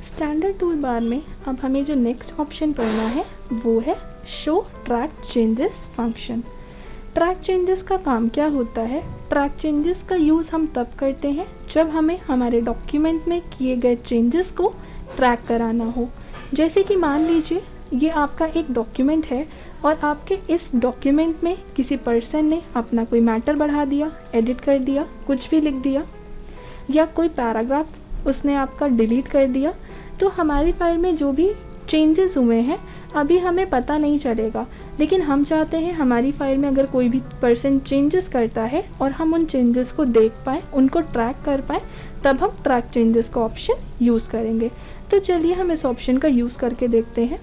Standard tool bar में अब हमें जो नेक्स्ट ऑप्शन पढ़ना है वो है show track changes function. Track changes का काम क्या होता है? ट्रैक चेंजेस का यूज़ हम तब करते हैं जब हमें हमारे डॉक्यूमेंट में किए गए चेंजेस को ट्रैक कराना हो। जैसे कि मान लीजिए ये आपका एक डॉक्यूमेंट है और आपके इस डॉक्यूमेंट में किसी पर्सन ने अपना कोई मैटर बढ़ा दिया, एडिट कर दिया, कुछ भी लिख दिया, या कोई पैराग्राफ उसने आपका डिलीट कर दिया। तो हमारी फाइल में जो भी चेंजेस हुए हैं अभी हमें पता नहीं चलेगा, लेकिन हम चाहते हैं हमारी फाइल में अगर कोई भी पर्सन चेंजेस करता है और हम उन चेंजेस को देख पाएँ, उनको ट्रैक कर पाएँ, तब हम ट्रैक चेंजेस का ऑप्शन यूज़ करेंगे। तो चलिए हम इस ऑप्शन का यूज़ करके देखते हैं।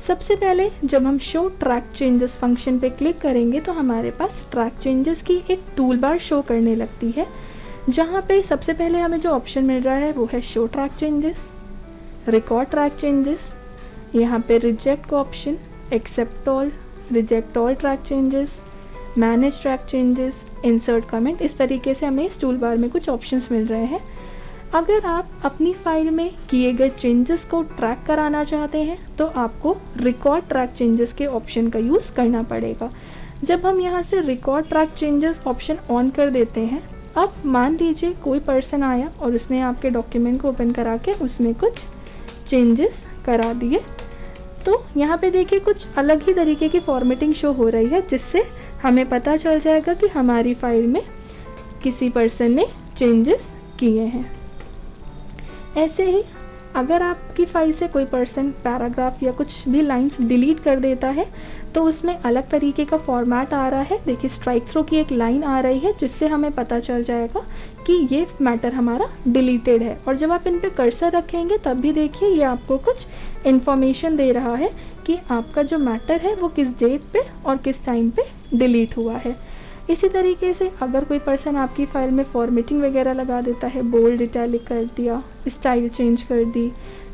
सबसे पहले जब हम शो ट्रैक चेंजेस फंक्शन पे क्लिक करेंगे तो हमारे पास ट्रैक चेंजेस की एक टूल बार शो करने लगती है, जहाँ पे सबसे पहले हमें जो ऑप्शन मिल रहा है वो है show track changes, record track changes, यहाँ पे रिजेक्ट का option, accept all, reject all track changes, manage track changes, insert comment. इस तरीके से हमें इस टूल बार में कुछ ऑप्शंस मिल रहे हैं। अगर आप अपनी फाइल में किए गए चेंजेस को ट्रैक कराना चाहते हैं तो आपको रिकॉर्ड ट्रैक चेंजेस के ऑप्शन का यूज़ करना पड़ेगा। जब हम यहाँ से record track changes option on कर देते हैं, अब मान लीजिए कोई पर्सन आया और उसने आपके डॉक्यूमेंट को ओपन करा के उसमें कुछ चेंजेस करा दिए, तो यहाँ पे देखिए कुछ अलग ही तरीके की फॉर्मेटिंग शो हो रही है, जिससे हमें पता चल जाएगा कि हमारी फाइल में किसी पर्सन ने चेंजेस किए हैं। ऐसे ही अगर आपकी फ़ाइल से कोई पर्सन पैराग्राफ या कुछ भी लाइंस डिलीट कर देता है तो उसमें अलग तरीके का फॉर्मेट आ रहा है। देखिए स्ट्राइक थ्रू की एक लाइन आ रही है, जिससे हमें पता चल जाएगा कि ये मैटर हमारा डिलीटेड है। और जब आप इन पे कर्सर रखेंगे तब भी देखिए ये आपको कुछ इन्फॉर्मेशन दे रहा है कि आपका जो मैटर है वो किस डेट पे और किस टाइम पे डिलीट हुआ है। इसी तरीके से अगर कोई पर्सन आपकी फ़ाइल में फॉर्मेटिंग वगैरह लगा देता है, बोल्ड इटैलिक कर दिया, स्टाइल चेंज कर दी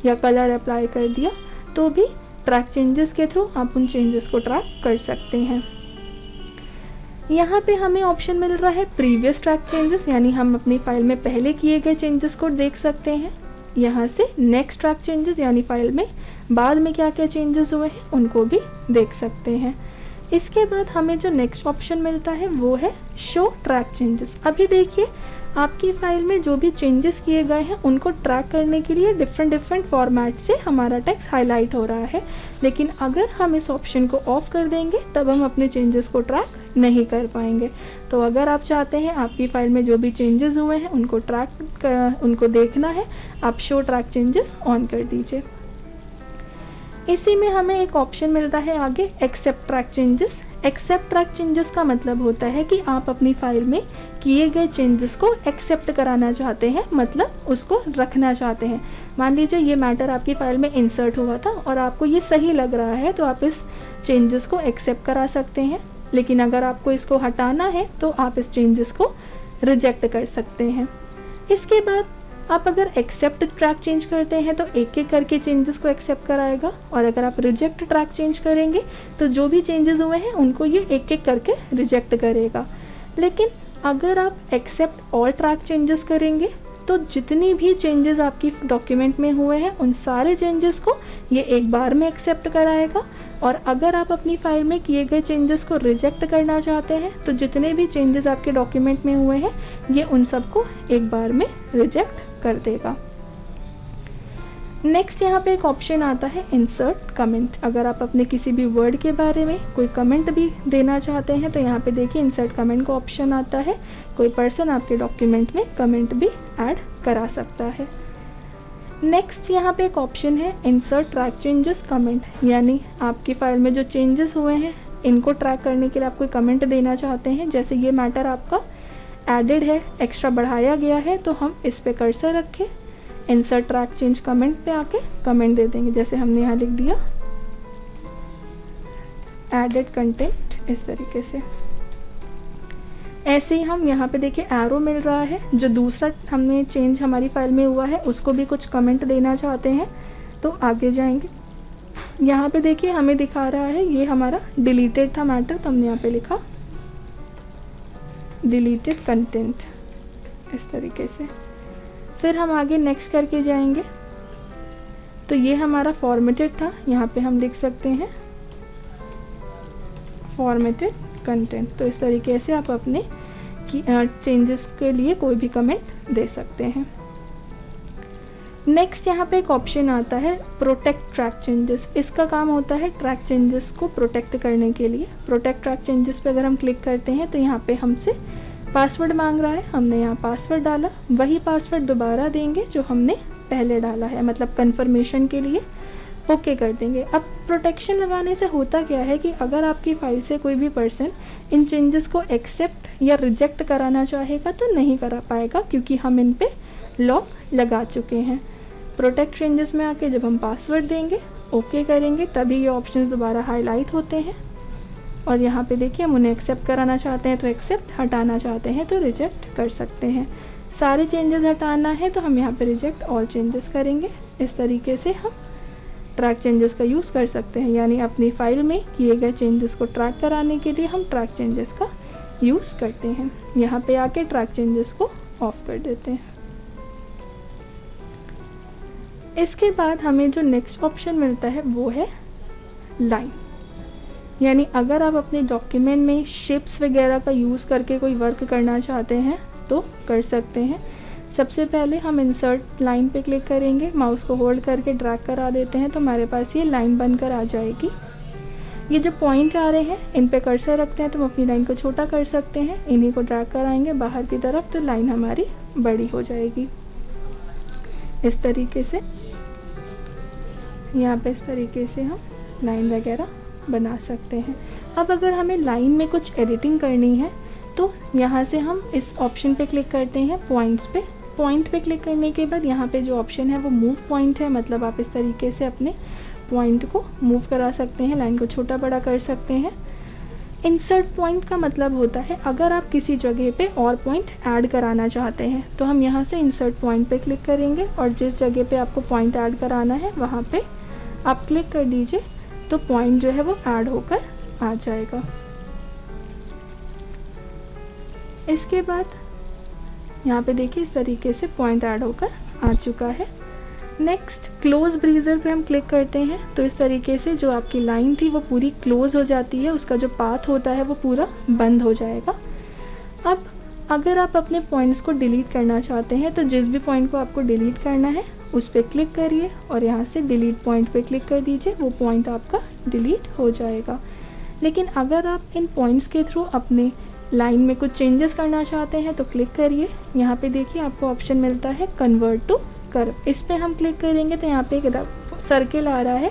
या कलर अप्लाई कर दिया, तो भी ट्रैक चेंजेस के थ्रू आप उन चेंजेस को ट्रैक कर सकते हैं। यहाँ पे हमें ऑप्शन मिल रहा है प्रीवियस ट्रैक चेंजेस, यानी हम अपनी फ़ाइल में पहले किए गए चेंजेस को देख सकते हैं। यहाँ से नेक्स्ट ट्रैक चेंजेस, यानी फ़ाइल में बाद में क्या क्या चेंजेस हुए हैं उनको भी देख सकते हैं। इसके बाद हमें जो नेक्स्ट ऑप्शन मिलता है वो है शो ट्रैक चेंजेस। अभी देखिए आपकी फ़ाइल में जो भी चेंजेस किए गए हैं उनको ट्रैक करने के लिए डिफरेंट फॉर्मेट से हमारा टेक्स्ट हाईलाइट हो रहा है, लेकिन अगर हम इस ऑप्शन को ऑफ कर देंगे तब हम अपने चेंजेस को ट्रैक नहीं कर पाएंगे। तो अगर आप चाहते हैं आपकी फ़ाइल में जो भी चेंजेस हुए हैं उनको देखना है, आप शो ट्रैक चेंजेस ऑन कर दीजिए। इसी में हमें एक ऑप्शन मिलता है आगे accept track changes. Accept track changes का मतलब होता है कि आप अपनी फाइल में किए गए चेंजेस को एक्सेप्ट कराना चाहते हैं, मतलब उसको रखना चाहते हैं। मान लीजिए ये मैटर आपकी फ़ाइल में इंसर्ट हुआ था और आपको ये सही लग रहा है तो आप इस चेंजेस को एक्सेप्ट करा सकते हैं, लेकिन अगर आपको इसको हटाना है तो आप इस चेंजेस को रिजेक्ट कर सकते हैं। इसके बाद आप अगर एक्सेप्ट ट्रैक चेंज करते हैं तो एक एक करके चेंजेस को एक्सेप्ट कराएगा, और अगर आप रिजेक्ट ट्रैक चेंज करेंगे तो जो भी चेंजेस हुए हैं उनको ये एक एक करके रिजेक्ट करेगा। लेकिन अगर आप एक्सेप्ट ऑल ट्रैक चेंजेस करेंगे तो जितनी भी चेंजेस आपकी डॉक्यूमेंट में हुए हैं उन सारे चेंजेस को ये एक बार में एक्सेप्ट कराएगा। और अगर आप अपनी फ़ाइल में किए गए चेंजेस को रिजेक्ट करना चाहते हैं तो जितने भी चेंजेस आपके डॉक्यूमेंट में हुए हैं ये उन सबको एक बार में रिजेक्ट कर देगा। नेक्स्ट यहाँ पे एक ऑप्शन आता है इंसर्ट कमेंट। अगर आप अपने किसी भी वर्ड के बारे में कोई कमेंट भी देना चाहते हैं तो यहाँ पे देखिए इंसर्ट कमेंट का ऑप्शन आता है। कोई पर्सन आपके डॉक्यूमेंट में कमेंट भी ऐड करा सकता है। नेक्स्ट यहाँ पे एक ऑप्शन है इंसर्ट ट्रैक चेंजेस कमेंट, यानी आपकी फ़ाइल में जो चेंजेस हुए हैं इनको ट्रैक करने के लिए आप कोई कमेंट देना चाहते हैं। जैसे ये मैटर आपका एडेड है, एक्स्ट्रा बढ़ाया गया है, तो हम इस पे कर्सर रखें, इंसर्ट ट्रैक चेंज कमेंट पे आके कमेंट दे देंगे। जैसे हमने यहाँ लिख दिया एडेड कंटेंट, इस तरीके से। ऐसे ही हम यहाँ पे देखिए एरो मिल रहा है, जो दूसरा हमने चेंज हमारी फाइल में हुआ है उसको भी कुछ कमेंट देना चाहते हैं तो आगे जाएंगे। यहाँ पे देखिए हमें दिखा रहा है ये हमारा डिलीटेड था मैटर, तो हमने यहाँ पे लिखा डिलीटेड कंटेंट, इस तरीके से। फिर हम आगे नेक्स्ट करके जाएंगे। तो ये हमारा फॉर्मेटेड था, यहाँ पे हम लिख सकते हैं फॉर्मेटेड कंटेंट। तो इस तरीके से आप अपने चेंजेस के लिए कोई भी कमेंट दे सकते हैं। नेक्स्ट यहाँ पे एक ऑप्शन आता है प्रोटेक्ट ट्रैक चेंजेस। इसका काम होता है ट्रैक चेंजेस को प्रोटेक्ट करने के लिए। प्रोटेक्ट ट्रैक चेंजेस पे अगर हम क्लिक करते हैं तो यहाँ पे हमसे पासवर्ड मांग रहा है, हमने यहाँ पासवर्ड डाला, वही पासवर्ड दोबारा देंगे जो हमने पहले डाला है, मतलब कंफर्मेशन के लिए ओके कर देंगे। अब प्रोटेक्शन लगाने से होता क्या है कि अगर आपकी फ़ाइल से कोई भी पर्सन इन चेंजेस को एक्सेप्ट या रिजेक्ट कराना चाहेगा तो नहीं करा पाएगा, क्योंकि हम इन पे लॉक लगा चुके हैं। प्रोटेक्ट चेंजेस में आके जब हम पासवर्ड देंगे, ओके करेंगे, तभी ये ऑप्शंस दोबारा हाईलाइट होते हैं। और यहाँ पे देखिए हम उन्हें एक्सेप्ट कराना चाहते हैं तो एक्सेप्ट, हटाना चाहते हैं तो रिजेक्ट कर सकते हैं। सारे चेंजेस हटाना है तो हम यहाँ पे रिजेक्ट ऑल चेंजेस करेंगे। इस तरीके से हम ट्रैक चेंजेस का यूज़ कर सकते हैं, यानी अपनी फ़ाइल में किए गए चेंजेस को ट्रैक कराने के लिए हम ट्रैक चेंजेस का यूज़ करते हैं। यहाँ पे आके ट्रैक चेंजेस को ऑफ कर देते हैं। इसके बाद हमें जो नेक्स्ट ऑप्शन मिलता है वो है लाइन। यानी अगर आप अपने डॉक्यूमेंट में शेप्स वगैरह का यूज़ करके कोई वर्क करना चाहते हैं तो कर सकते हैं। सबसे पहले हम इंसर्ट लाइन पे क्लिक करेंगे, माउस को होल्ड करके ड्रैग करा देते हैं तो हमारे पास ये लाइन बनकर आ जाएगी। ये जो पॉइंट आ रहे हैं इन पे कर्सर रखते हैं तो हम अपनी लाइन को छोटा कर सकते हैं, इन्हीं को ड्रैग कराएंगे बाहर की तरफ तो लाइन हमारी बड़ी हो जाएगी। इस तरीके से यहाँ पे इस तरीके से हम लाइन वगैरह बना सकते हैं। अब अगर हमें लाइन में कुछ एडिटिंग करनी है तो यहाँ से हम इस ऑप्शन पे क्लिक करते हैं पॉइंट्स पे। पॉइंट पे क्लिक करने के बाद यहाँ पे जो ऑप्शन है वो मूव पॉइंट है, मतलब आप इस तरीके से अपने पॉइंट को मूव करा सकते हैं, लाइन को छोटा बड़ा कर सकते हैं। इंसर्ट पॉइंट का मतलब होता है अगर आप किसी जगह पे और पॉइंट ऐड कराना चाहते हैं तो हम यहाँ से इंसर्ट पॉइंट पे क्लिक करेंगे और जिस जगह पे आपको पॉइंट ऐड कराना है वहाँ पे आप क्लिक कर दीजिए तो पॉइंट जो है वो ऐड होकर आ जाएगा। इसके बाद यहाँ पे देखिए इस तरीके से पॉइंट ऐड होकर आ चुका है। नेक्स्ट क्लोज ब्रीजर पे हम क्लिक करते हैं तो इस तरीके से जो आपकी लाइन थी वो पूरी क्लोज हो जाती है, उसका जो पाथ होता है वो पूरा बंद हो जाएगा। अब अगर आप अपने पॉइंट्स को डिलीट करना चाहते हैं तो जिस भी पॉइंट को आपको डिलीट करना है उस पर क्लिक करिए और यहाँ से डिलीट पॉइंट पे क्लिक कर दीजिए, वो पॉइंट आपका डिलीट हो जाएगा। लेकिन अगर आप इन पॉइंट्स के थ्रू अपने लाइन में कुछ चेंजेस करना चाहते हैं तो क्लिक करिए। यहाँ पे देखिए आपको ऑप्शन मिलता है कन्वर्ट टू कर्व, इस पर हम क्लिक करेंगे तो यहाँ पे एक सर्किल आ रहा है,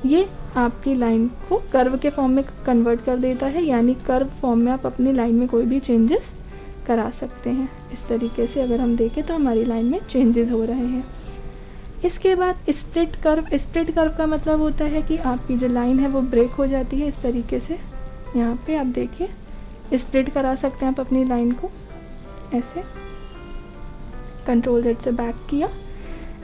ये आपकी लाइन को कर्व के फॉर्म में कन्वर्ट कर देता है, यानी कर्व फॉर्म में आप अपनी लाइन में कोई भी चेंजेस करा सकते हैं। इस तरीके से अगर हम देखें तो हमारी लाइन में चेंजेस हो रहे हैं। इसके बाद स्प्लिट कर्व। स्प्लिट कर्व का मतलब होता है कि आपकी जो लाइन है वो ब्रेक हो जाती है। इस तरीके से यहाँ पे आप देखिए स्प्लिट करा सकते हैं आप अपनी लाइन को, ऐसे कंट्रोल Z से बैक किया।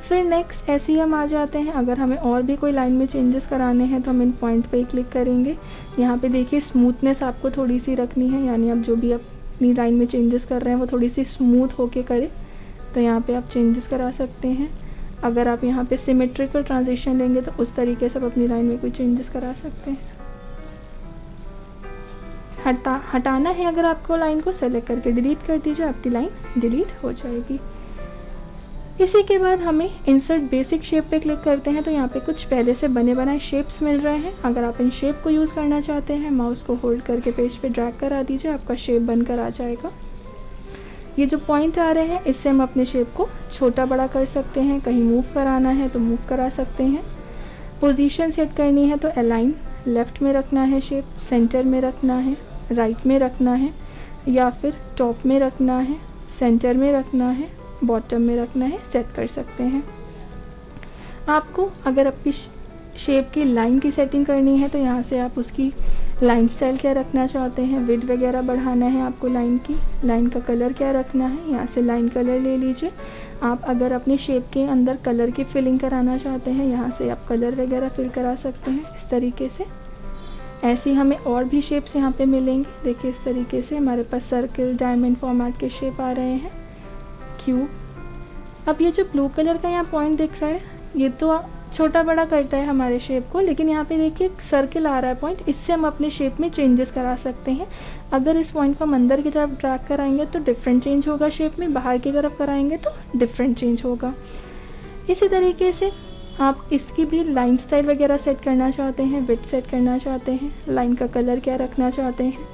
फिर नेक्स्ट ऐसे ही हम आ जाते हैं, अगर हमें और भी कोई लाइन में चेंजेस कराने हैं तो हम इन पॉइंट पे ही क्लिक करेंगे। यहाँ पे देखिए स्मूथनेस आपको थोड़ी सी रखनी है, यानी आप जो भी अपनी लाइन में चेंजेस कर रहे हैं वो थोड़ी सी स्मूथ होके करें, तो यहाँ पे आप चेंजेस करा सकते हैं। अगर आप यहाँ पे सिमेट्रिकल ट्रांजिशन लेंगे तो उस तरीके से आप अपनी लाइन में कोई चेंजेस करा सकते हैं। हटाना है अगर आपको लाइन को सेलेक्ट करके डिलीट कर दीजिए, आपकी लाइन डिलीट हो जाएगी। इसी के बाद हमें इंसर्ट बेसिक शेप पे क्लिक करते हैं तो यहाँ पे कुछ पहले से बने बनाए शेप्स मिल रहे हैं। अगर आप इन शेप को यूज़ करना चाहते हैं माउस को होल्ड करके पेज पे ड्रैग करा दीजिए, आपका शेप बनकर आ जाएगा। ये जो पॉइंट आ रहे हैं इससे हम अपने शेप को छोटा बड़ा कर सकते हैं, कहीं मूव कराना है तो मूव करा सकते हैं। पोजीशन सेट करनी है तो अलाइन, लेफ़्ट में रखना है शेप, सेंटर में रखना है, राइट में रखना है, या फिर टॉप में रखना है, सेंटर में रखना है, बॉटम में रखना है, सेट कर सकते हैं। आपको अगर आपकी शेप की लाइन की सेटिंग करनी है तो यहाँ से आप उसकी लाइन स्टाइल क्या रखना चाहते हैं, विड्थ वगैरह बढ़ाना है आपको लाइन की, लाइन का कलर क्या रखना है, यहाँ से लाइन कलर ले लीजिए। आप अगर अपने शेप के अंदर कलर की फिलिंग कराना चाहते हैं यहाँ से आप कलर वगैरह फिल करा सकते हैं इस तरीके से। ऐसे ही हमें और भी शेप्स यहाँ पे मिलेंगे। देखिए इस तरीके से हमारे पास सर्किल, डायमंड फॉर्मेट के शेप आ रहे हैं, क्यूब, अब ये जो ब्लू कलर का यहाँ पॉइंट दिख रहा है, ये तो छोटा बड़ा करता है हमारे शेप को, लेकिन यहाँ पे देखिए एक सर्किल आ रहा है पॉइंट, इससे हम अपने शेप में चेंजेस करा सकते हैं। अगर इस पॉइंट को हम अंदर की तरफ ड्रैग कराएंगे तो डिफरेंट चेंज होगा शेप में, बाहर की तरफ कराएंगे तो डिफरेंट चेंज होगा। इसी तरीके से आप इसकी भी लाइन स्टाइल वगैरह सेट करना चाहते हैं, विड्थ सेट करना चाहते हैं, लाइन का कलर क्या रखना चाहते हैं,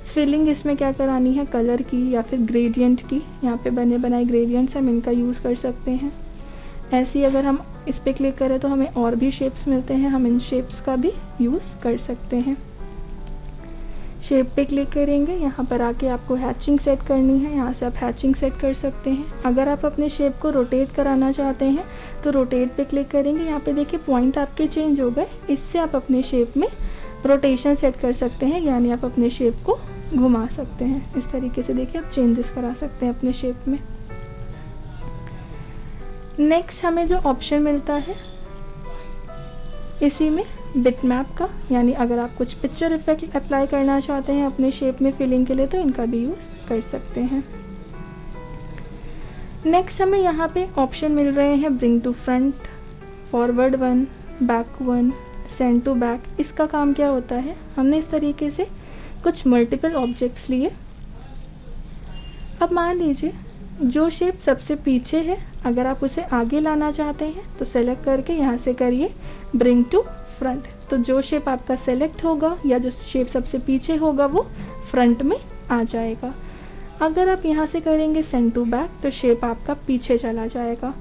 फिलिंग इसमें क्या करानी है कलर की या फिर ग्रेडियंट की, यहाँ पे बने बनाए ग्रेडियंट्स हम इनका यूज़ कर सकते हैं। ऐसे ही अगर हम इस पर क्लिक करें तो हमें और भी शेप्स मिलते हैं, हम इन शेप्स का भी यूज़ कर सकते हैं। शेप पे क्लिक करेंगे, यहाँ पर आके आपको हैचिंग सेट करनी है, यहाँ से आप हैचिंग सेट कर सकते हैं। अगर आप अपने शेप को रोटेट कराना चाहते हैं तो रोटेट पे क्लिक करेंगे, यहाँ पे देखिए पॉइंट आपके चेंज हो गए, इससे आप अपने शेप में रोटेशन सेट कर सकते हैं, यानी आप अपने शेप को घुमा सकते हैं। इस तरीके से देखिए आप चेंजेस करा सकते हैं अपने शेप में। नेक्स्ट हमें जो ऑप्शन मिलता है इसी में बिटमैप का, यानी अगर आप कुछ पिक्चर इफेक्ट अप्लाई करना चाहते हैं अपने शेप में फिलिंग के लिए तो इनका भी यूज़ कर सकते हैं। नेक्स्ट हमें यहाँ पे ऑप्शन मिल रहे हैं bring to front, forward 1, back 1, send to back. इसका काम क्या होता है, हमने इस तरीके से कुछ मल्टीपल ऑब्जेक्ट्स लिए। अब मान लीजिए जो शेप सबसे पीछे है, अगर आप उसे आगे लाना चाहते हैं तो सेलेक्ट करके यहाँ से करिए ब्रिंग टू फ्रंट, तो जो शेप आपका सेलेक्ट होगा या जो शेप सबसे पीछे होगा वो फ्रंट में आ जाएगा। अगर आप यहाँ से करेंगे सेंड टू बैक तो शेप आपका पीछे चला जाएगा।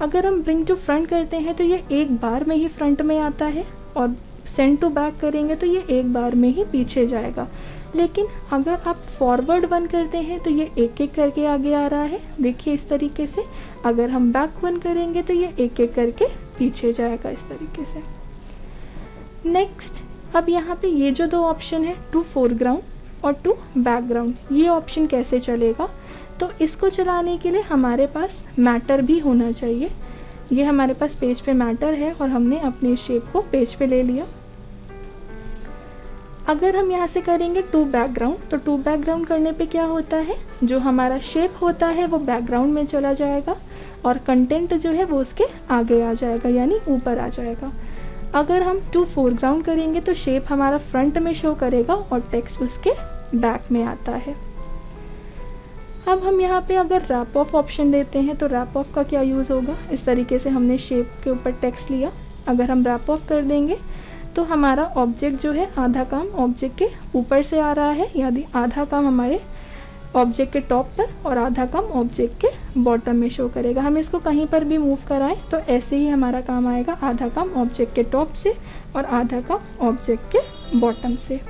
अगर हम ब्रिंग टू फ्रंट करते हैं तो ये एक बार में ही फ्रंट में आता है, और सेंड टू बैक करेंगे तो ये एक बार में ही पीछे जाएगा। लेकिन अगर आप फॉरवर्ड 1 करते हैं तो ये एक एक करके आगे आ रहा है, देखिए इस तरीके से। अगर हम बैक 1 करेंगे तो ये एक एक करके पीछे जाएगा, इस तरीके से। नेक्स्ट अब यहाँ पे ये जो दो ऑप्शन है टू फोरग्राउंड और टू बैकग्राउंड, ये ऑप्शन कैसे चलेगा, तो इसको चलाने के लिए हमारे पास मैटर भी होना चाहिए। ये हमारे पास पेज पे मैटर है और हमने अपने शेप को पेज पे ले लिया। अगर हम यहाँ से करेंगे टू बैकग्राउंड, तो टू बैकग्राउंड करने पे क्या होता है, जो हमारा शेप होता है वो बैकग्राउंड में चला जाएगा और कंटेंट जो है वो उसके आगे आ जाएगा, यानी ऊपर आ जाएगा। अगर हम टू फोरग्राउंड करेंगे तो शेप हमारा फ्रंट में शो करेगा और टेक्स्ट उसके बैक में आता है। अब हम यहाँ पे अगर रैप ऑफ ऑप्शन देते हैं तो रैप ऑफ का क्या यूज़ होगा, इस तरीके से हमने शेप के ऊपर टेक्स्ट लिया, अगर हम रैप ऑफ कर देंगे तो हमारा ऑब्जेक्ट जो है आधा काम ऑब्जेक्ट के ऊपर से आ रहा है, यानी आधा काम हमारे ऑब्जेक्ट के टॉप पर और आधा काम ऑब्जेक्ट के बॉटम में शो करेगा। हम इसको कहीं पर भी मूव कराएं तो ऐसे ही हमारा काम आएगा, आधा काम ऑब्जेक्ट के टॉप से और आधा काम ऑब्जेक्ट के बॉटम से।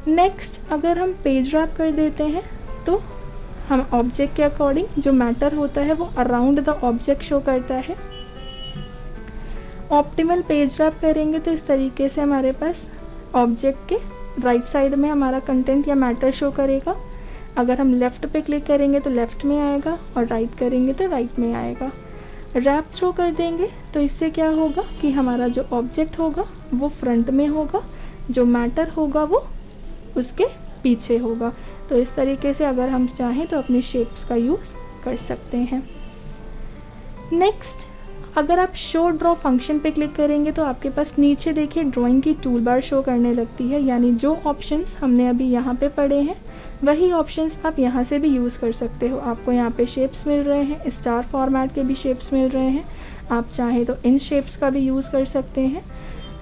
नेक्स्ट अगर हम पेज रैप कर देते हैं तो हम ऑब्जेक्ट के अकॉर्डिंग जो मैटर होता है वो अराउंड द ऑब्जेक्ट शो करता है। ऑप्टिमल पेज रैप करेंगे तो इस तरीके से हमारे पास ऑब्जेक्ट के राइट साइड में हमारा कंटेंट या मैटर शो करेगा। अगर हम लेफ़्ट पे क्लिक करेंगे तो लेफ़्ट में आएगा और राइट करेंगे तो राइट में आएगा। रैप थ्रो कर देंगे तो इससे क्या होगा कि हमारा जो ऑब्जेक्ट होगा वो फ्रंट में होगा, जो मैटर होगा वो उसके पीछे होगा। तो इस तरीके से अगर हम चाहें तो अपनी शेप्स का यूज़ कर सकते हैं। नेक्स्ट अगर आप शो ड्रॉ फंक्शन पे क्लिक करेंगे तो आपके पास नीचे देखिए ड्राइंग की टूल बार शो करने लगती है, यानी जो ऑप्शंस हमने अभी यहाँ पे पढ़े हैं वही ऑप्शंस आप यहाँ से भी यूज़ कर सकते हो। आपको यहाँ पे शेप्स मिल रहे हैं, स्टार फॉर्मेट के भी शेप्स मिल रहे हैं, आप चाहें तो इन शेप्स का भी यूज़ कर सकते हैं।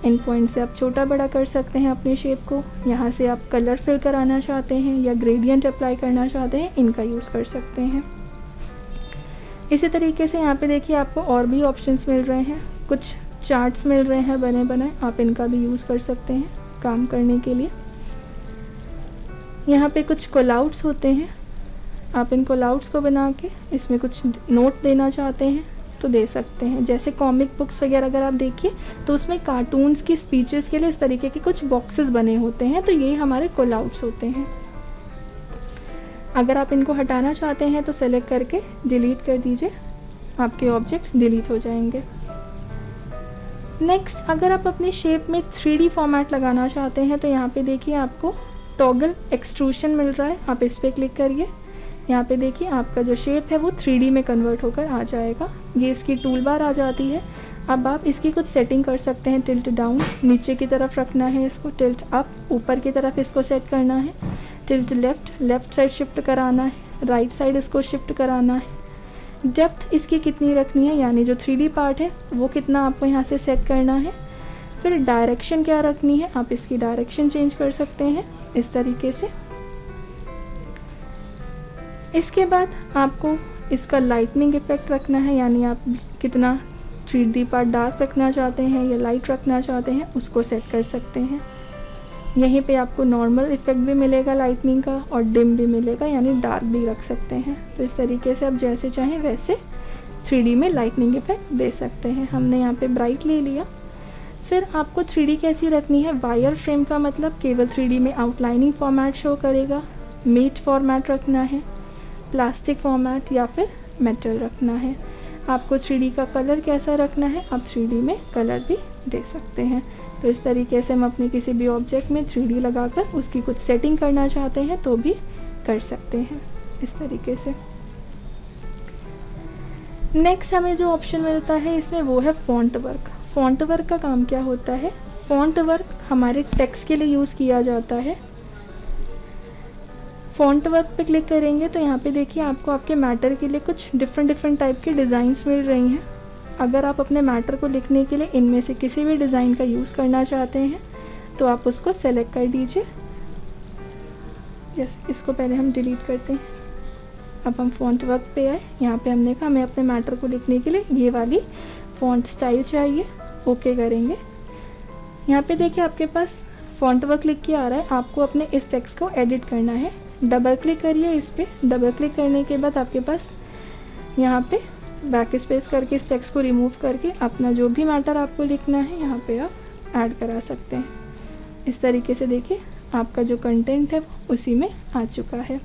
इन पॉइंट से आप छोटा बड़ा कर सकते हैं अपने शेप को। यहाँ से आप कलर फिल कराना चाहते हैं या ग्रेडियंट अप्लाई करना चाहते हैं, इनका यूज़ कर सकते हैं। इसी तरीके से यहाँ पे देखिए आपको और भी ऑप्शंस मिल रहे हैं, कुछ चार्ट्स मिल रहे हैं बने बनाए, आप इनका भी यूज़ कर सकते हैं काम करने के लिए। यहाँ पे कुछ कॉलआउट्स होते हैं, आप इन कॉलआउट्स को बना के इसमें कुछ नोट देना चाहते हैं तो दे सकते हैं। जैसे कॉमिक बुक्स वगैरह अगर आप देखिए तो उसमें कार्टून्स की स्पीचेस के लिए इस तरीके के कुछ बॉक्सेस बने होते हैं, तो ये हमारे कॉलआउट्स होते हैं। अगर आप इनको हटाना चाहते हैं तो सेलेक्ट करके डिलीट कर दीजिए, आपके ऑब्जेक्ट्स डिलीट हो जाएंगे। नेक्स्ट अगर आप अपने शेप में 3D फॉर्मेट लगाना चाहते हैं तो यहाँ पे देखिए आपको टॉगल एक्सट्रूशन मिल रहा है, आप इस पर क्लिक करिए। यहाँ पे देखिए आपका जो शेप है वो 3D में कन्वर्ट होकर आ जाएगा। ये इसकी टूल बार आ जाती है। अब आप इसकी कुछ सेटिंग कर सकते हैं। टिल्ट डाउन नीचे की तरफ रखना है इसको, टिल्ट अप ऊपर की तरफ इसको सेट करना है, टिल्ट लेफ़्ट साइड शिफ्ट कराना है, राइट साइड इसको शिफ्ट कराना है। डेप्थ इसकी कितनी रखनी है, यानी जो 3D पार्ट है वो कितना आपको यहाँ से सेट करना है। फिर डायरेक्शन क्या रखनी है, आप इसकी डायरेक्शन चेंज कर सकते हैं इस तरीके से। इसके बाद आपको इसका लाइटनिंग इफेक्ट रखना है, यानी आप कितना 3D पार्ट डार्क रखना चाहते हैं या लाइट रखना चाहते हैं उसको सेट कर सकते हैं। यहीं पे आपको नॉर्मल इफेक्ट भी मिलेगा लाइटनिंग का और डिम भी मिलेगा, यानी डार्क भी रख सकते हैं। तो इस तरीके से आप जैसे चाहें वैसे 3D में लाइटनिंग इफेक्ट दे सकते हैं। हमने यहाँ पे ब्राइट ले लिया। फिर आपको 3D कैसी रखनी है, वायर फ्रेम का मतलब केवल 3D में आउटलाइनिंग फॉर्मेट शो करेगा, मेट फॉर्मेट रखना है, प्लास्टिक फॉर्मेट या फिर मेटल रखना है। आपको 3D का कलर कैसा रखना है, आप 3D में कलर भी दे सकते हैं। तो इस तरीके से हम अपने किसी भी ऑब्जेक्ट में 3D लगाकर उसकी कुछ सेटिंग करना चाहते हैं तो भी कर सकते हैं इस तरीके से। नेक्स्ट हमें जो ऑप्शन मिलता है इसमें वो है फ़ॉन्ट वर्क। फ़ॉन्ट वर्क का काम क्या होता है, फ़ॉन्ट वर्क हमारे टेक्स्ट के लिए यूज़ किया जाता है। फ़ॉन्ट वर्क पे क्लिक करेंगे तो यहाँ पे देखिए आपको आपके मैटर के लिए कुछ डिफरेंट टाइप के डिज़ाइंस मिल रही हैं। अगर आप अपने मैटर को लिखने के लिए इनमें से किसी भी डिज़ाइन का यूज़ करना चाहते हैं तो आप उसको सेलेक्ट कर दीजिए। यस, इसको पहले हम डिलीट करते हैं। अब हम फ़ॉन्ट वर्क पे आए। यहाँ पे हमने कहा हमें अपने मैटर को लिखने के लिए ये वाली फ़ॉन्ट स्टाइल चाहिए, ओके करेंगे। यहाँ पे देखिए आपके पास फ़ॉन्ट वर्क लिख के आ रहा है। आपको अपने इस टेक्स्ट को एडिट करना है। डबल क्लिक करिए इस पर। डबल क्लिक करने के बाद आपके पास यहाँ पे बैक स्पेस करके इस टेक्स्ट को रिमूव करके अपना जो भी मैटर आपको लिखना है यहाँ पे आप ऐड करा सकते हैं। इस तरीके से देखिए आपका जो कंटेंट है उसी में आ चुका है।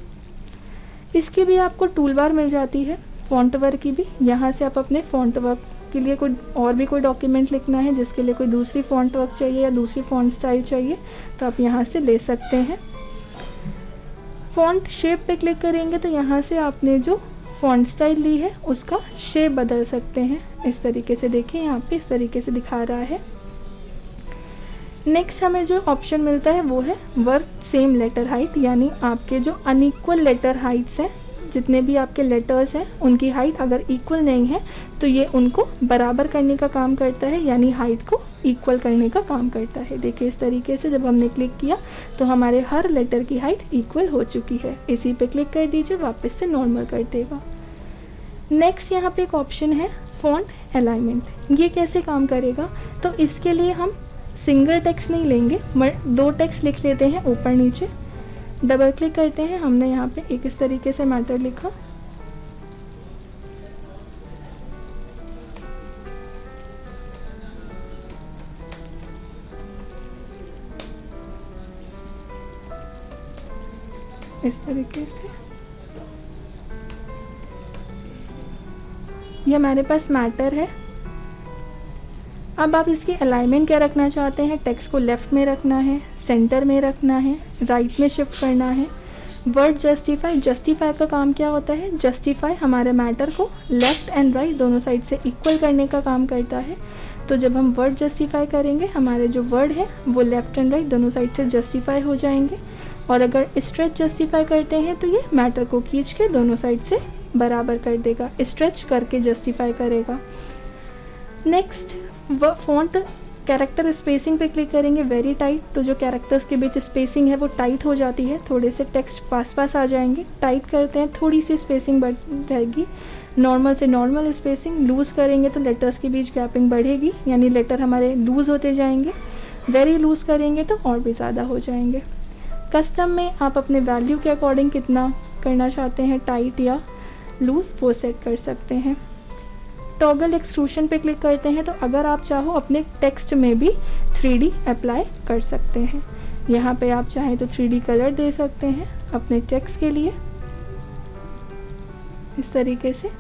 इसकी भी आपको टूल बार मिल जाती है, फ़ॉन्ट वर्क की भी। यहाँ से आप अपने फ़ॉन्ट वर्क के लिए कोई और भी कोई डॉक्यूमेंट लिखना है जिसके लिए कोई दूसरी फ़ॉन्ट वर्क चाहिए या दूसरी फ़ॉन्ट स्टाइल चाहिए तो आप यहाँ से ले सकते हैं। फ़ॉन्ट शेप पे क्लिक करेंगे तो यहाँ से आपने जो फ़ॉन्ट स्टाइल ली है उसका शेप बदल सकते हैं। इस तरीके से देखिए यहाँ पे इस तरीके से दिखा रहा है। नेक्स्ट हमें जो ऑप्शन मिलता है वो है वर्क सेम लेटर हाइट, यानी आपके जो अनइक्वल लेटर हाइट्स हैं, जितने भी आपके लेटर्स हैं उनकी हाइट अगर इक्वल नहीं है तो ये उनको बराबर करने का काम करता है, यानी हाइट को इक्वल करने का काम करता है। देखिए इस तरीके से जब हमने क्लिक किया तो हमारे हर लेटर की हाइट इक्वल हो चुकी है। इसी पे क्लिक कर दीजिए, वापस से नॉर्मल कर देगा। नेक्स्ट यहाँ पे एक ऑप्शन है फ़ॉन्ट अलाइनमेंट। ये कैसे काम करेगा, तो इसके लिए हम सिंगल टेक्स्ट नहीं लेंगे, 2 टेक्स्ट लिख लेते हैं ऊपर नीचे। डबल क्लिक करते हैं। हमने यहाँ पे एक इस तरीके से मैटर लिखा, इस तरीके से। ये हमारे पास मैटर है। अब आप इसकी अलाइनमेंट क्या रखना चाहते हैं, टेक्स्ट को लेफ़्ट में रखना है, सेंटर में रखना है, राइट में शिफ्ट करना है। वर्ड जस्टिफाई, जस्टिफाई का काम क्या होता है, जस्टिफाई हमारे मैटर को लेफ़्ट एंड राइट दोनों साइड से इक्वल करने का काम करता है। तो जब हम वर्ड जस्टिफाई करेंगे हमारे जो वर्ड है वो लेफ़्ट एंड राइट दोनों साइड से जस्टिफाई हो जाएंगे। और अगर स्ट्रेच जस्टिफाई करते हैं तो ये मैटर को खींच के दोनों साइड से बराबर कर देगा, स्ट्रेच करके जस्टिफाई करेगा। नेक्स्ट फ़ॉन्ट कैरेक्टर स्पेसिंग पे क्लिक करेंगे, वेरी टाइट। तो जो कैरेक्टर्स के बीच स्पेसिंग है वो टाइट हो जाती है, थोड़े से टेक्स्ट पास आ जाएंगे। टाइट करते हैं, थोड़ी सी स्पेसिंग बढ़ जाएगी, नॉर्मल से नॉर्मल स्पेसिंग। लूज़ करेंगे तो लेटर्स के बीच गैपिंग बढ़ेगी, यानी लेटर हमारे लूज़ होते जाएंगे। वेरी लूज़ करेंगे तो और भी ज़्यादा हो जाएंगे। कस्टम में आप अपने वैल्यू के अकॉर्डिंग कितना करना चाहते हैं, टाइट या लूज़, वो सेट कर सकते हैं। टॉगल एक्सट्रूशन पे क्लिक करते हैं तो अगर आप चाहो अपने टेक्स्ट में भी 3D अप्लाई कर सकते हैं। यहाँ पे आप चाहें तो 3D कलर दे सकते हैं अपने टेक्स्ट के लिए, इस तरीके से।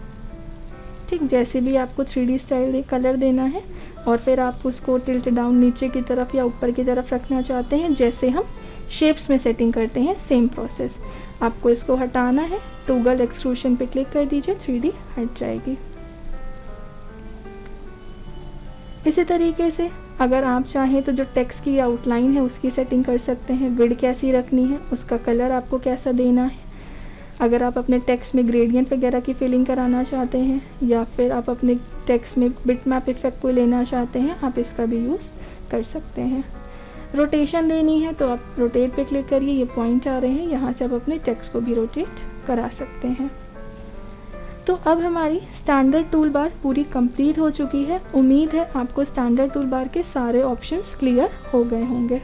ठीक जैसे भी आपको 3D स्टाइल कलर देना है, और फिर आप उसको टिल्ट डाउन नीचे की तरफ या ऊपर की तरफ रखना चाहते हैं, जैसे हम शेप्स में सेटिंग करते हैं, सेम प्रोसेस। आपको इसको हटाना है टॉगल एक्सट्रूशन पे क्लिक कर दीजिए, 3D हट जाएगी। इसी तरीके से अगर आप चाहें तो जो टेक्स्ट की आउटलाइन है उसकी सेटिंग कर सकते हैं, विड्थ कैसी रखनी है, उसका कलर आपको कैसा देना है। अगर आप अपने टेक्स्ट में ग्रेडियंट वगैरह की फिलिंग कराना चाहते हैं या फिर आप अपने टेक्स्ट में बिटमैप इफेक्ट को लेना चाहते हैं, आप इसका भी यूज़ कर सकते हैं। रोटेशन देनी है तो आप रोटेट पे क्लिक करिए, ये पॉइंट आ रहे हैं, यहाँ से आप अपने टेक्स्ट को भी रोटेट करा सकते हैं। तो अब हमारी स्टैंडर्ड टूल बार पूरी कंप्लीट हो चुकी है। उम्मीद है आपको स्टैंडर्ड टूल बार के सारे ऑप्शंस क्लियर हो गए होंगे।